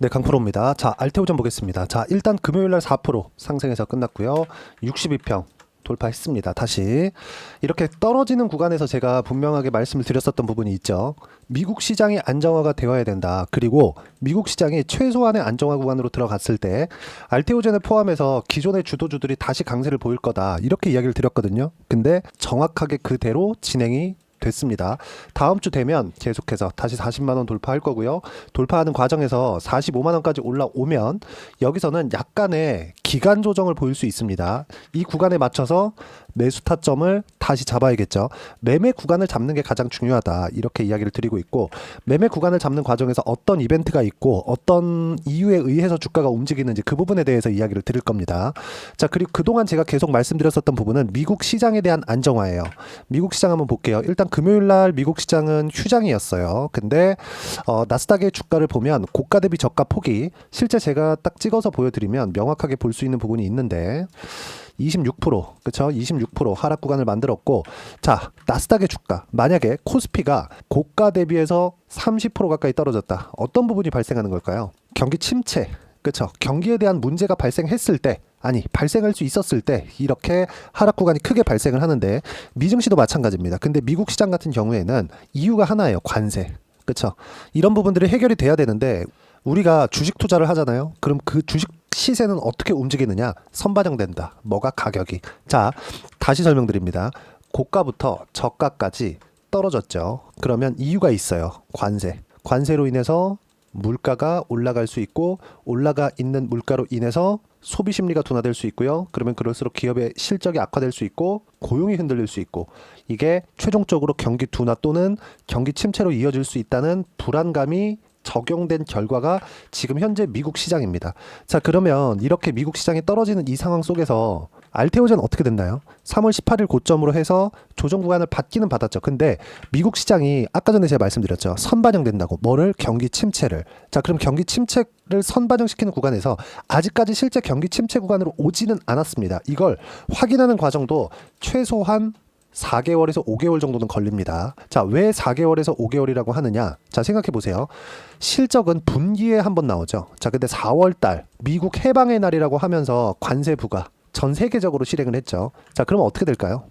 네, 강프로입니다. 자, 알테오전 보겠습니다. 자, 일단 금요일날 4% 상승해서 끝났고요. 62평 돌파했습니다. 다시 이렇게 떨어지는 구간에서 제가 분명하게 말씀을 드렸었던 부분이 있죠. 미국 시장이 안정화가 되어야 된다. 그리고 미국 시장이 최소한의 안정화 구간으로 들어갔을 때 알테오젠을 포함해서 기존의 주도주들이 다시 강세를 보일 거다. 이렇게 이야기를 드렸거든요. 근데 정확하게 그대로 진행이 됐습니다. 다음 주 되면 계속해서 다시 40만 원 돌파할 거고요. 돌파하는 과정에서 45만 원까지 올라오면 여기서는 약간의 기간 조정을 보일 수 있습니다. 이 구간에 맞춰서 매수 타점을 다시 잡아야겠죠. 매매 구간을 잡는 게 가장 중요하다. 이렇게 이야기를 드리고 있고, 매매 구간을 잡는 과정에서 어떤 이벤트가 있고 어떤 이유에 의해서 주가가 움직이는지 그 부분에 대해서 이야기를 드릴 겁니다. 자, 그리고 그동안 제가 계속 말씀드렸었던 부분은 미국 시장에 대한 안정화예요. 미국 시장 한번 볼게요. 일단 금요일 날 미국 시장은 휴장이었어요. 근데 나스닥의 주가를 보면 고가 대비 저가 폭이 실제 제가 딱 찍어서 보여드리면 명확하게 볼 수 있는 부분이 있는데 26% 그쵸? 26% 하락 구간을 만들었고, 자, 나스닥의 주가 만약에 코스피가 고가 대비해서 30% 가까이 떨어졌다. 어떤 부분이 발생하는 걸까요? 경기 침체, 그쵸? 경기에 대한 문제가 발생했을 때, 아니 발생할 수 있었을 때 이렇게 하락 구간이 크게 발생을 하는데, 미증시도 마찬가지입니다. 근데 미국 시장 같은 경우에는 이유가 하나예요. 관세. 그쵸? 이런 부분들이 해결이 돼야 되는데, 우리가 주식 투자를 하잖아요. 그럼 그 주식 시세는 어떻게 움직이느냐? 선반영된다. 뭐가? 가격이. 자, 다시 설명드립니다. 고가부터 저가까지 떨어졌죠. 그러면 이유가 있어요. 관세. 관세로 인해서 물가가 올라갈 수 있고, 올라가 있는 물가로 인해서 소비 심리가 둔화될 수 있고요. 그러면 그럴수록 기업의 실적이 악화될 수 있고, 고용이 흔들릴 수 있고, 이게 최종적으로 경기 둔화 또는 경기 침체로 이어질 수 있다는 불안감이 적용된 결과가 지금 현재 미국 시장입니다. 자, 그러면 이렇게 미국 시장이 떨어지는 이 상황 속에서 알테오젠 어떻게 됐나요? 3월 18일 고점으로 해서 조정 구간을 받기는 받았죠. 근데 미국 시장이 아까 전에 제가 말씀드렸죠. 선반영된다고. 뭐를? 경기 침체를. 자, 그럼 경기 침체를 선반영시키는 구간에서 아직까지 실제 경기 침체 구간으로 오지는 않았습니다. 이걸 확인하는 과정도 최소한 4개월에서 5개월 정도는 걸립니다. 자, 왜 4개월에서 5개월이라고 하느냐? 자, 생각해 보세요. 실적은 분기에 한번 나오죠. 자, 근데 4월 달 미국 해방의 날이라고 하면서 관세 부과 전 세계적으로 실행을 했죠. 자, 그러면 어떻게 될까요?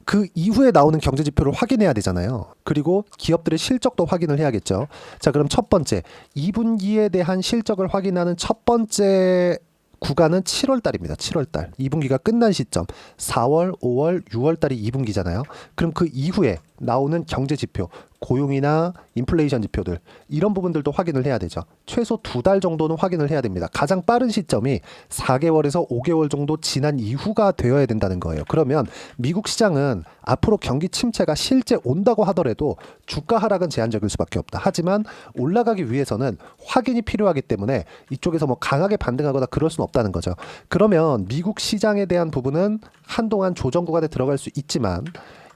그 이후에 나오는 경제 지표를 확인해야 되잖아요. 그리고 기업들의 실적도 확인을 해야겠죠. 자, 그럼 첫 번째, 2분기에 대한 실적을 확인하는 첫 번째 구간은 7월 달입니다. 7월 달. 2분기가 끝난 시점. 4월, 5월, 6월 달이 2분기잖아요. 그럼 그 이후에 나오는 경제 지표, 고용이나 인플레이션 지표들, 이런 부분들도 확인을 해야 되죠. 최소 2달 정도는 확인을 해야 됩니다. 가장 빠른 시점이 4개월에서 5개월 정도 지난 이후가 되어야 된다는 거예요. 그러면 미국 시장은 앞으로 경기 침체가 실제 온다고 하더라도 주가 하락은 제한적일 수밖에 없다. 하지만 올라가기 위해서는 확인이 필요하기 때문에 이쪽에서 뭐 강하게 반등하거나 그럴 수는 없다는 거죠. 그러면 미국 시장에 대한 부분은 한동안 조정 구간에 들어갈 수 있지만,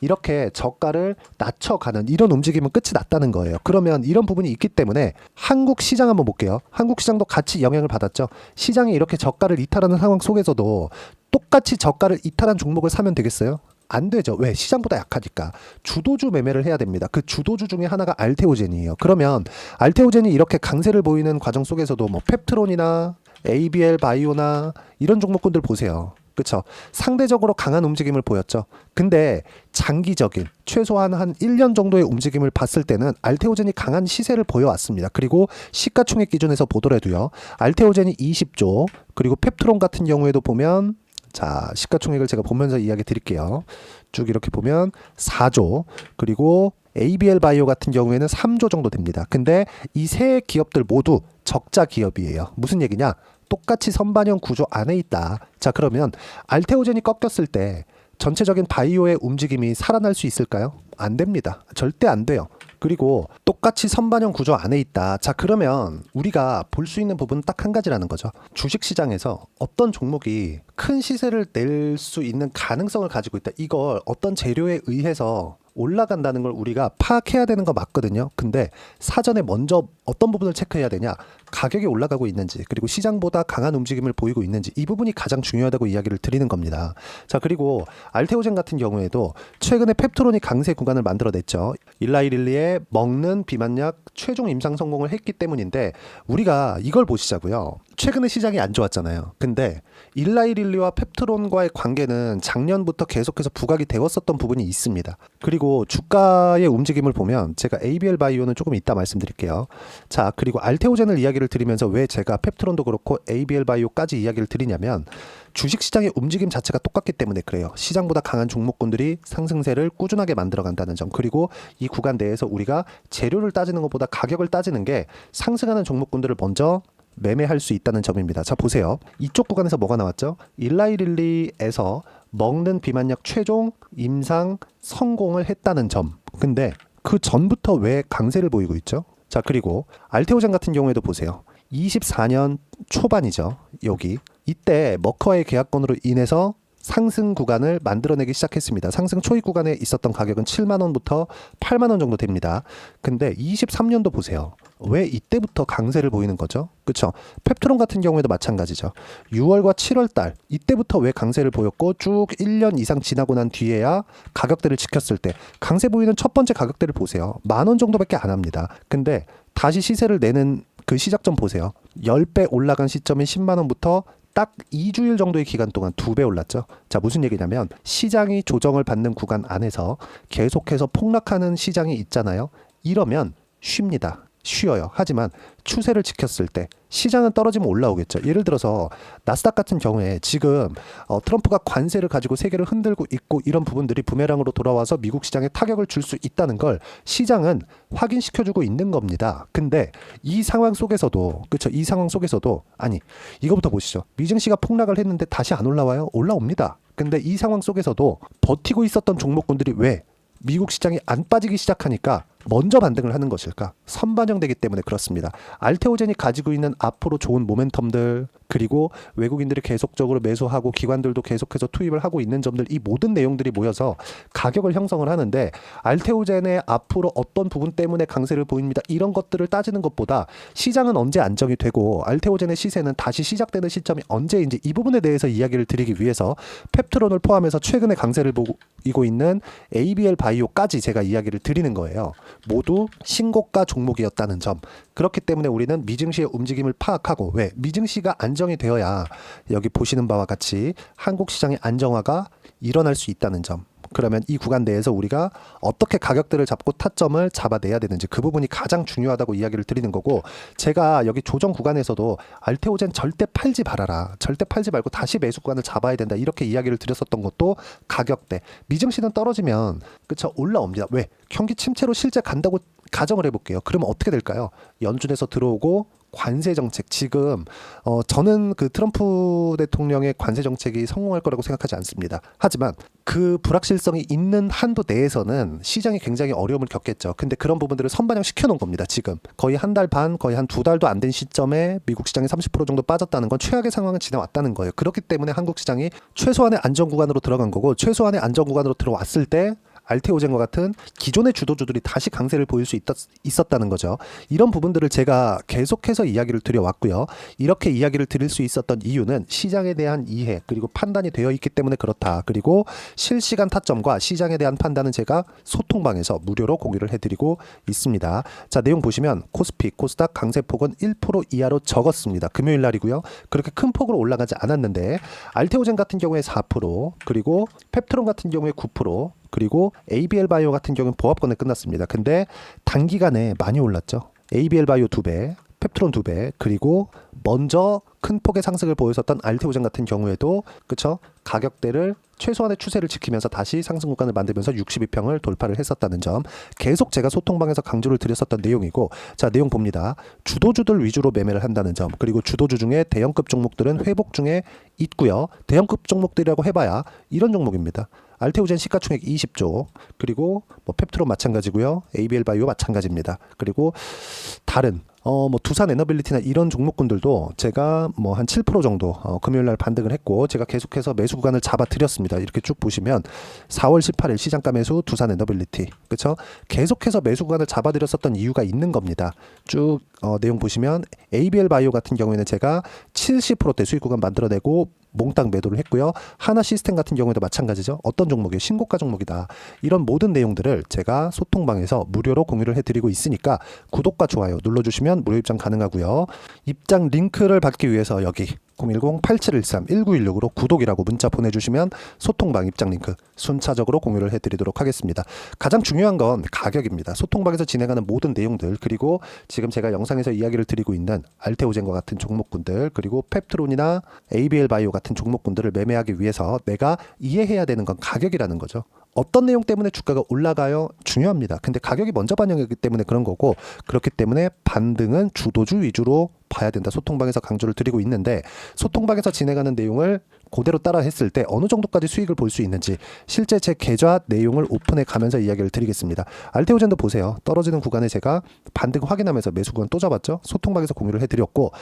이렇게 저가를 낮춰가는 이런 움직임은 끝이 났다는 거예요. 그러면 이런 부분이 있기 때문에 한국 시장 한번 볼게요. 한국 시장도 같이 영향을 받았죠. 시장이 이렇게 저가를 이탈하는 상황 속에서도 똑같이 저가를 이탈한 종목을 사면 되겠어요? 안 되죠. 왜? 시장보다 약하니까. 주도주 매매를 해야 됩니다. 그 주도주 중에 하나가 알테오젠이에요. 그러면 알테오젠이 이렇게 강세를 보이는 과정 속에서도 뭐 펩트론이나 ABL 바이오나 이런 종목군들 보세요. 그렇죠. 상대적으로 강한 움직임을 보였죠. 근데 장기적인 최소한 한 1년 정도의 움직임을 봤을 때는 알테오젠이 강한 시세를 보여왔습니다. 그리고 시가총액 기준에서 보더라도요. 알테오젠이 20조, 그리고 펩트론 같은 경우에도 보면, 자, 시가총액을 제가 보면서 이야기 드릴게요. 쭉 이렇게 보면 4조, 그리고 ABL 바이오 같은 경우에는 3조 정도 됩니다. 근데 이 세 기업들 모두 적자 기업이에요. 무슨 얘기냐? 똑같이 선반영 구조 안에 있다. 자, 그러면 알테오젠이 꺾였을 때 전체적인 바이오의 움직임이 살아날 수 있을까요? 안 됩니다. 절대 안 돼요. 그리고 똑같이 선반영 구조 안에 있다. 자, 그러면 우리가 볼 수 있는 부분은 딱 한 가지라는 거죠. 주식시장에서 어떤 종목이 큰 시세를 낼 수 있는 가능성을 가지고 있다. 이걸 어떤 재료에 의해서 올라간다는 걸 우리가 파악해야 되는 거 맞거든요. 근데 사전에 먼저 어떤 부분을 체크해야 되냐? 가격이 올라가고 있는지, 그리고 시장보다 강한 움직임을 보이고 있는지, 이 부분이 가장 중요하다고 이야기를 드리는 겁니다. 자, 그리고 알테오젠 같은 경우에도 최근에 펩트론이 강세 구간을 만들어냈죠. 일라이릴리에 먹는 비만약 최종 임상 성공을 했기 때문인데, 우리가 이걸 보시자고요. 최근에 시장이 안 좋았잖아요. 근데 일라이릴리와 펩트론과의 관계는 작년부터 계속해서 부각이 되었었던 부분이 있습니다. 그리고 주가의 움직임을 보면 제가 ABL 바이오는 조금 이따 말씀드릴게요. 자, 그리고 알테오젠을 이야기를 드리면서 왜 제가 펩트론도 그렇고 ABL 바이오까지 이야기를 드리냐면, 주식시장의 움직임 자체가 똑같기 때문에 그래요. 시장보다 강한 종목군들이 상승세를 꾸준하게 만들어간다는 점, 그리고 이 구간 내에서 우리가 재료를 따지는 것보다 가격을 따지는 게 상승하는 종목군들을 먼저 매매할 수 있다는 점입니다. 자, 보세요. 이쪽 구간에서 뭐가 나왔죠? 일라이릴리에서 먹는 비만약 최종 임상 성공을 했다는 점. 근데 그 전부터 왜 강세를 보이고 있죠? 자, 그리고 알테오젠 같은 경우에도 보세요. 24년 초반이죠. 여기. 이때 머커의 계약건으로 인해서 상승 구간을 만들어내기 시작했습니다. 상승 초입 구간에 있었던 가격은 7만 원부터 8만 원 정도 됩니다. 근데 23년도 보세요. 왜 이때부터 강세를 보이는 거죠? 그렇죠? 펩트론 같은 경우에도 마찬가지죠. 6월과 7월 달 이때부터 왜 강세를 보였고 쭉 1년 이상 지나고 난 뒤에야 가격대를 지켰을 때 강세 보이는 첫 번째 가격대를 보세요. 10,000원 정도밖에 안 합니다. 근데 다시 시세를 내는 그 시작점 보세요. 10배 올라간 시점인 10만 원부터 딱 2주일 정도의 기간 동안 2배 올랐죠. 자, 무슨 얘기냐면 시장이 조정을 받는 구간 안에서 계속해서 폭락하는 시장이 있잖아요. 이러면 쉽니다. 쉬어요. 하지만 추세를 지켰을 때 시장은 떨어지면 올라오겠죠. 예를 들어서 나스닥 같은 경우에 지금 트럼프가 관세를 가지고 세계를 흔들고 있고 이런 부분들이 부메랑으로 돌아와서 미국 시장에 타격을 줄 수 있다는 걸 시장은 확인시켜주고 있는 겁니다. 근데 이 상황 속에서도 그렇죠. 이 상황 속에서도 아니 이거부터 보시죠. 미증시가 폭락을 했는데 다시 안 올라와요? 올라옵니다. 근데 이 상황 속에서도 버티고 있었던 종목군들이 왜 미국 시장이 안 빠지기 시작하니까 먼저 반등을 하는 것일까? 선반영되기 때문에 그렇습니다. 알테오젠이 가지고 있는 앞으로 좋은 모멘텀들, 그리고 외국인들이 계속적으로 매수하고 기관들도 계속해서 투입을 하고 있는 점들, 이 모든 내용들이 모여서 가격을 형성을 하는데, 알테오젠의 앞으로 어떤 부분 때문에 강세를 보입니다. 이런 것들을 따지는 것보다 시장은 언제 안정이 되고 알테오젠의 시세는 다시 시작되는 시점이 언제인지, 이 부분에 대해서 이야기를 드리기 위해서 펩트론을 포함해서 최근에 강세를 보이고 있는 ABL 바이오까지 제가 이야기를 드리는 거예요. 모두 신고가 종목이었다는 점. 그렇기 때문에 우리는 미증시의 움직임을 파악하고, 왜? 미증시가 안정이 되어야 여기 보시는 바와 같이 한국 시장의 안정화가 일어날 수 있다는 점. 그러면 이 구간 내에서 우리가 어떻게 가격대를 잡고 타점을 잡아내야 되는지, 그 부분이 가장 중요하다고 이야기를 드리는 거고, 제가 여기 조정 구간에서도 알테오젠 절대 팔지 말아라, 절대 팔지 말고 다시 매수 구간을 잡아야 된다, 이렇게 이야기를 드렸었던 것도 가격대. 미증시는 떨어지면 그쵸 올라옵니다. 왜? 경기 침체로 실제 간다고 가정을 해볼게요. 그러면 어떻게 될까요? 연준에서 들어오고 관세 정책, 지금 저는 그 트럼프 대통령의 관세 정책이 성공할 거라고 생각하지 않습니다. 하지만 그 불확실성이 있는 한도 내에서는 시장이 굉장히 어려움을 겪겠죠. 근데 그런 부분들을 선반영 시켜놓은 겁니다. 지금 거의 한 달 반, 거의 한 2달도 안 된 시점에 미국 시장이 30% 정도 빠졌다는 건 최악의 상황을 지나왔다는 거예요. 그렇기 때문에 한국 시장이 최소한의 안정 구간으로 들어간 거고, 최소한의 안정 구간으로 들어왔을 때 알테오젠과 같은 기존의 주도주들이 다시 강세를 보일 수 있었다는 거죠. 이런 부분들을 제가 계속해서 이야기를 드려왔고요. 이렇게 이야기를 드릴 수 있었던 이유는 시장에 대한 이해, 그리고 판단이 되어 있기 때문에 그렇다. 그리고 실시간 타점과 시장에 대한 판단은 제가 소통방에서 무료로 공유를 해드리고 있습니다. 자, 내용 보시면 코스피, 코스닥 강세폭은 1% 이하로 적었습니다. 금요일 날이고요. 그렇게 큰 폭으로 올라가지 않았는데, 알테오젠 같은 경우에 4%, 그리고 펩트론 같은 경우에 9%, 그리고 ABL 바이오 같은 경우는 보합권에 끝났습니다. 근데 단기간에 많이 올랐죠. ABL 바이오 2배, 펩트론 2배, 그리고 먼저 큰 폭의 상승을 보였었던 알테오젠 같은 경우에도 그쵸? 가격대를 최소한의 추세를 지키면서 다시 상승 구간을 만들면서 62평을 돌파를 했었다는 점, 계속 제가 소통방에서 강조를 드렸었던 내용이고, 자, 내용 봅니다. 주도주들 위주로 매매를 한다는 점, 그리고 주도주 중에 대형급 종목들은 회복 중에 있고요. 대형급 종목들이라고 해봐야 이런 종목입니다. 알테오젠 시가총액 20조, 그리고 뭐 펩트론 마찬가지고요. ABL 바이오 마찬가지입니다. 그리고 다른 뭐 두산 에너빌리티나 이런 종목군들도 제가 뭐 한 7% 정도 금요일 날 반등을 했고 제가 계속해서 매수 구간을 잡아 드렸습니다. 이렇게 쭉 보시면 4월 18일 시장가 매수 두산 에너빌리티, 그렇죠? 계속해서 매수 구간을 잡아 드렸었던 이유가 있는 겁니다. 쭉 내용 보시면 ABL 바이오 같은 경우에는 제가 70%대 수익 구간 만들어내고 몽땅 매도를 했고요. 하나 시스템 같은 경우에도 마찬가지죠. 어떤 종목이에요? 신고가 종목이다. 이런 모든 내용들을 제가 소통방에서 무료로 공유를 해드리고 있으니까 구독과 좋아요 눌러주시면 무료 입장 가능하고요. 입장 링크를 받기 위해서 여기 010-8713-1916으로 구독이라고 문자 보내주시면 소통방 입장 링크 순차적으로 공유를 해드리도록 하겠습니다. 가장 중요한 건 가격입니다. 소통방에서 진행하는 모든 내용들, 그리고 지금 제가 영상에서 이야기를 드리고 있는 알테오젠과 같은 종목군들, 그리고 펩트론이나 ABL 바이오 같은 종목군들을 매매하기 위해서 내가 이해해야 되는 건 가격이라는 거죠. 어떤 내용 때문에 주가가 올라가요? 중요합니다. 근데 가격이 먼저 반영하기 때문에 그런 거고, 그렇기 때문에 반등은 주도주 위주로 봐야 된다. 소통방에서 강조를 드리고 있는데, 소통방에서 진행하는 내용을 그대로 따라 했을 때 어느 정도까지 수익을 볼 수 있는지 실제 제 계좌 내용을 오픈해 가면서 이야기를 드리겠습니다. 알테오젠도 보세요. 떨어지는 구간에 제가 반등 확인하면서 매수 구간 또 잡았죠. 소통방에서 공유를 해드렸고,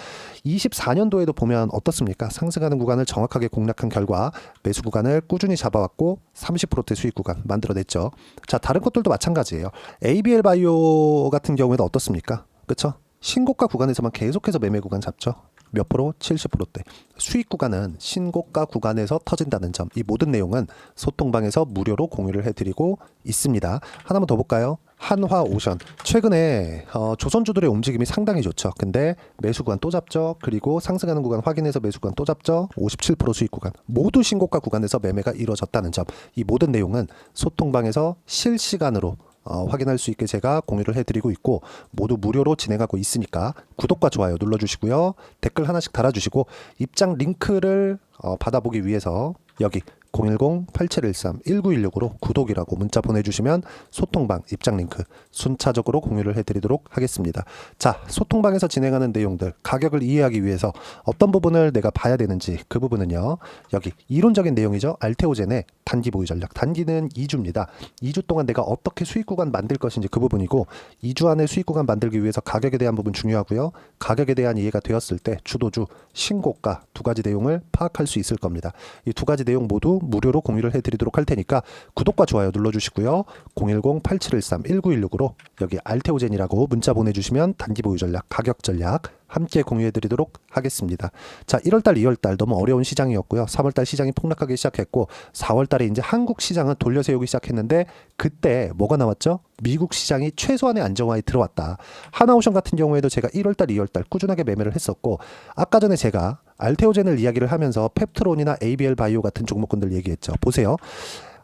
24년도에도 보면 어떻습니까? 상승하는 구간을 정확하게 공략한 결과 매수 구간을 꾸준히 잡아왔고 30%대 수익 구간 만들어냈죠. 자, 다른 것들도 마찬가지예요. ABL 바이오 같은 경우에도 어떻습니까? 그렇죠? 신고가 구간에서만 계속해서 매매 구간 잡죠. 몇 프로? 70%대. 수익 구간은 신고가 구간에서 터진다는 점, 이 모든 내용은 소통방에서 무료로 공유를 해드리고 있습니다. 하나만 더 볼까요? 한화오션. 최근에 조선주들의 움직임이 상당히 좋죠. 근데 매수 구간 또 잡죠. 그리고 상승하는 구간 확인해서 매수 구간 또 잡죠. 57% 수익 구간. 모두 신고가 구간에서 매매가 이루어졌다는 점, 이 모든 내용은 소통방에서 실시간으로 확인할 수 있게 제가 공유를 해드리고 있고, 모두 무료로 진행하고 있으니까 구독과 좋아요 눌러주시고요. 댓글 하나씩 달아주시고, 입장 링크를 받아보기 위해서 여기 010-8713-1916으로 구독이라고 문자 보내주시면 소통방 입장 링크 순차적으로 공유를 해드리도록 하겠습니다. 자, 소통방에서 진행하는 내용들, 가격을 이해하기 위해서 어떤 부분을 내가 봐야 되는지, 그 부분은요, 여기 이론적인 내용이죠. 알테오젠의 단기 보유 전략. 단기는 2주입니다. 2주 동안 내가 어떻게 수익 구간 만들 것인지 그 부분이고, 2주 안에 수익 구간 만들기 위해서 가격에 대한 부분 중요하고요. 가격에 대한 이해가 되었을 때 주도주, 신고가 두 가지 내용을 파악할 수 있을 겁니다. 이 두 가지 내용 모두 무료로 공유를 해드리도록 할 테니까 구독과 좋아요 눌러주시고요. 010-8713-1916으로 여기 알테오젠이라고 문자 보내주시면 단기 보유 전략, 가격 전략 함께 공유해드리도록 하겠습니다. 자, 1월달, 2월달 너무 어려운 시장이었고요. 3월달 시장이 폭락하기 시작했고, 4월달에 이제 한국 시장은 돌려세우기 시작했는데, 그때 뭐가 나왔죠? 미국 시장이 최소한의 안정화에 들어왔다. 하나오션 같은 경우에도 제가 1월달, 2월달 꾸준하게 매매를 했었고, 아까 전에 제가 알테오젠을 이야기를 하면서 펩트론이나 ABL 바이오 같은 종목군들 얘기했죠. 보세요.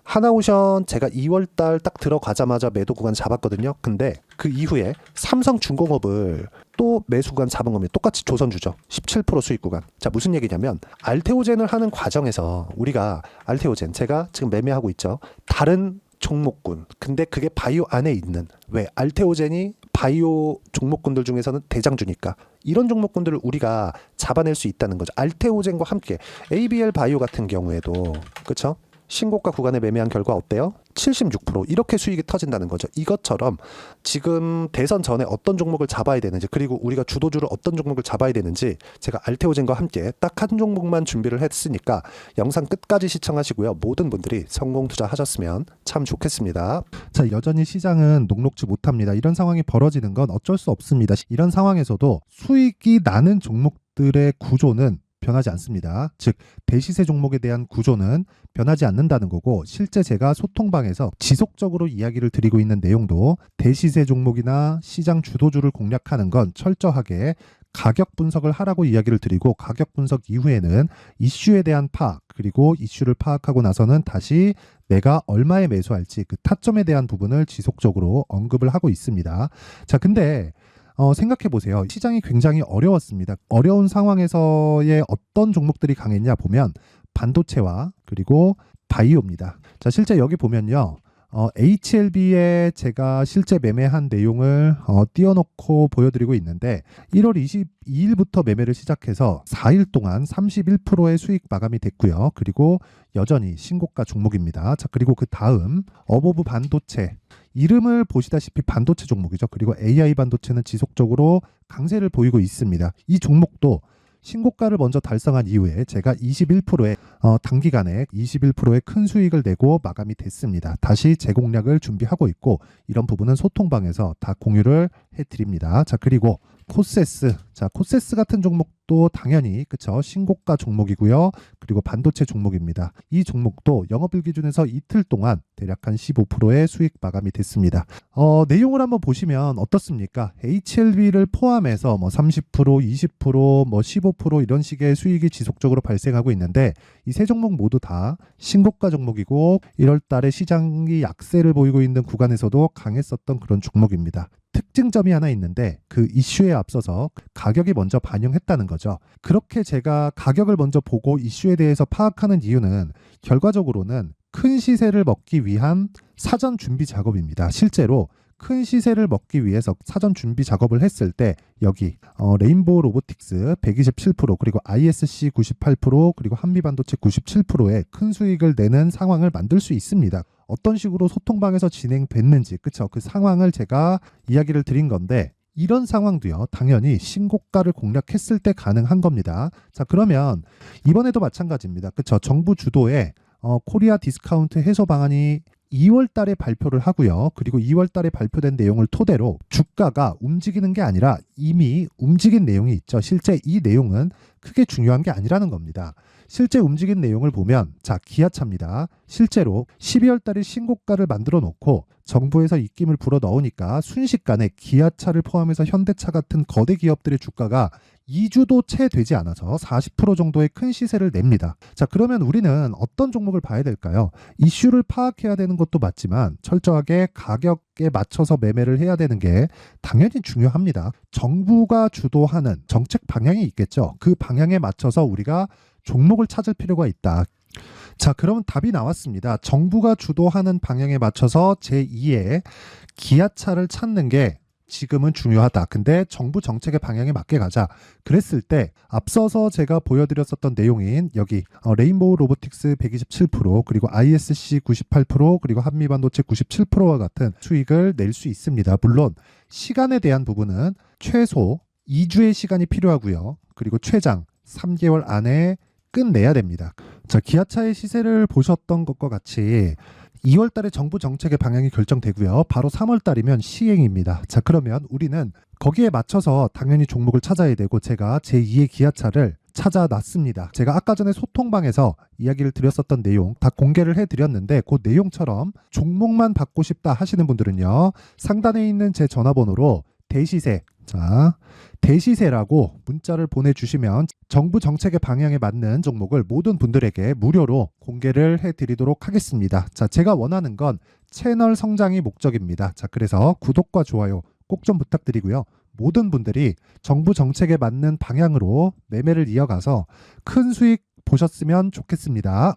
하나오션 제가 2월달 딱 들어가자마자 매도 구간 잡았거든요. 근데 그 이후에 삼성중공업을 또 매수 구간 잡은 겁니다. 똑같이 조선주죠. 17% 수익 구간. 자, 무슨 얘기냐면 알테오젠을 하는 과정에서 우리가 알테오젠 제가 지금 매매하고 있죠. 다른 종목군. 근데 그게 바이오 안에 있는, 왜 알테오젠이 바이오 종목군들 중에서는 대장주니까 이런 종목군들을 우리가 잡아낼 수 있다는 거죠. 알테오젠과 함께 ABL 바이오 같은 경우에도 그렇죠? 신고가 구간에 매매한 결과 어때요? 76% 이렇게 수익이 터진다는 거죠. 이것처럼 지금 대선 전에 어떤 종목을 잡아야 되는지, 그리고 우리가 주도주를 어떤 종목을 잡아야 되는지 제가 알테오젠과 함께 딱 한 종목만 준비를 했으니까 영상 끝까지 시청하시고요. 모든 분들이 성공 투자하셨으면 참 좋겠습니다. 자, 여전히 시장은 녹록지 못합니다. 이런 상황이 벌어지는 건 어쩔 수 없습니다. 이런 상황에서도 수익이 나는 종목들의 구조는 변하지 않습니다. 즉, 대시세 종목에 대한 구조는 변하지 않는다는 거고, 실제 제가 소통방에서 지속적으로 이야기를 드리고 있는 내용도 대시세 종목이나 시장 주도주를 공략하는 건 철저하게 가격 분석을 하라고 이야기를 드리고, 가격 분석 이후에는 이슈에 대한 파악, 그리고 이슈를 파악하고 나서는 다시 내가 얼마에 매수할지 그 타점에 대한 부분을 지속적으로 언급을 하고 있습니다. 자, 근데 생각해 보세요. 시장이 굉장히 어려웠습니다. 어려운 상황에서의 어떤 종목들이 강했냐 보면 반도체와 그리고 바이오입니다. 자, 실제 여기 보면요. HLB에 제가 실제 매매한 내용을 띄워놓고 보여드리고 있는데 1월 22일부터 매매를 시작해서 4일 동안 31%의 수익 마감이 됐고요. 그리고 여전히 신고가 종목입니다. 자, 그리고 그 다음 어보브 반도체, 이름을 보시다시피 반도체 종목이죠. 그리고 AI 반도체는 지속적으로 강세를 보이고 있습니다. 이 종목도 신고가를 먼저 달성한 이후에 제가 21%의 단기간에 21%의 큰 수익을 내고 마감이 됐습니다. 다시 재공략을 준비하고 있고 이런 부분은 소통방에서 다 공유를 해드립니다. 자, 그리고 코세스, 자, 코세스 같은 종목도 당연히 그쵸, 신고가 종목이고요. 그리고 반도체 종목입니다. 이 종목도 영업일 기준에서 이틀 동안 대략 한 15%의 수익 마감이 됐습니다. 내용을 한번 보시면 어떻습니까? HLB를 포함해서 뭐 30%, 20%, 뭐 15% 이런 식의 수익이 지속적으로 발생하고 있는데 이 세 종목 모두 다 신고가 종목이고 1월 달에 시장이 약세를 보이고 있는 구간에서도 강했었던 그런 종목입니다. 특징점이 하나 있는데 그 이슈에 앞서서 가격이 먼저 반영했다는 거죠. 그렇게 제가 가격을 먼저 보고 이슈에 대해서 파악하는 이유는 결과적으로는 큰 시세를 먹기 위한 사전 준비 작업입니다. 실제로 큰 시세를 먹기 위해서 사전 준비 작업을 했을 때 여기 레인보우 로보틱스 127% 그리고 ISC 98% 그리고 한미반도체 97%의 큰 수익을 내는 상황을 만들 수 있습니다. 어떤 식으로 소통방에서 진행됐는지 그쵸, 그 상황을 제가 이야기를 드린 건데 이런 상황도요 당연히 신고가를 공략했을 때 가능한 겁니다. 자, 그러면 이번에도 마찬가지입니다. 그쵸, 정부 주도의 코리아 디스카운트 해소 방안이 2월 달에 발표를 하고요. 그리고 2월 달에 발표된 내용을 토대로 주가가 움직이는 게 아니라 이미 움직인 내용이 있죠. 실제 이 내용은 크게 중요한 게 아니라는 겁니다. 실제 움직인 내용을 보면 자, 기아차입니다. 실제로 12월 달에 신고가를 만들어 놓고 정부에서 입김을 불어 넣으니까 순식간에 기아차를 포함해서 현대차 같은 거대 기업들의 주가가 2주도 채 되지 않아서 40% 정도의 큰 시세를 냅니다. 자, 그러면 우리는 어떤 종목을 봐야 될까요? 이슈를 파악해야 되는 것도 맞지만 철저하게 가격에 맞춰서 매매를 해야 되는 게 당연히 중요합니다. 정부가 주도하는 정책 방향이 있겠죠. 그 방향에 맞춰서 우리가 종목을 찾을 필요가 있다. 자, 그러면 답이 나왔습니다. 정부가 주도하는 방향에 맞춰서 제2의 기아차를 찾는 게 지금은 중요하다. 근데 정부 정책의 방향에 맞게 가자. 그랬을 때 앞서서 제가 보여드렸었던 내용인 여기 레인보우 로보틱스 127% 그리고 ISC 98% 그리고 한미반도체 97%와 같은 수익을 낼 수 있습니다. 물론 시간에 대한 부분은 최소 2주의 시간이 필요하고요. 그리고 최장 3개월 안에 끝내야 됩니다. 자, 기아차의 시세를 보셨던 것과 같이 2월 달에 정부 정책의 방향이 결정되고요. 바로 3월 달이면 시행입니다. 자, 그러면 우리는 거기에 맞춰서 당연히 종목을 찾아야 되고 제가 제2의 기아차를 찾아놨습니다. 제가 아까 전에 소통방에서 이야기를 드렸었던 내용 다 공개를 해드렸는데 그 내용처럼 종목만 받고 싶다 하시는 분들은요. 상단에 있는 제 전화번호로 대시세, 자, 대시세라고 문자를 보내주시면 정부 정책의 방향에 맞는 종목을 모든 분들에게 무료로 공개를 해드리도록 하겠습니다. 자, 제가 원하는 건 채널 성장이 목적입니다. 자, 그래서 구독과 좋아요 꼭 좀 부탁드리고요. 모든 분들이 정부 정책에 맞는 방향으로 매매를 이어가서 큰 수익 보셨으면 좋겠습니다.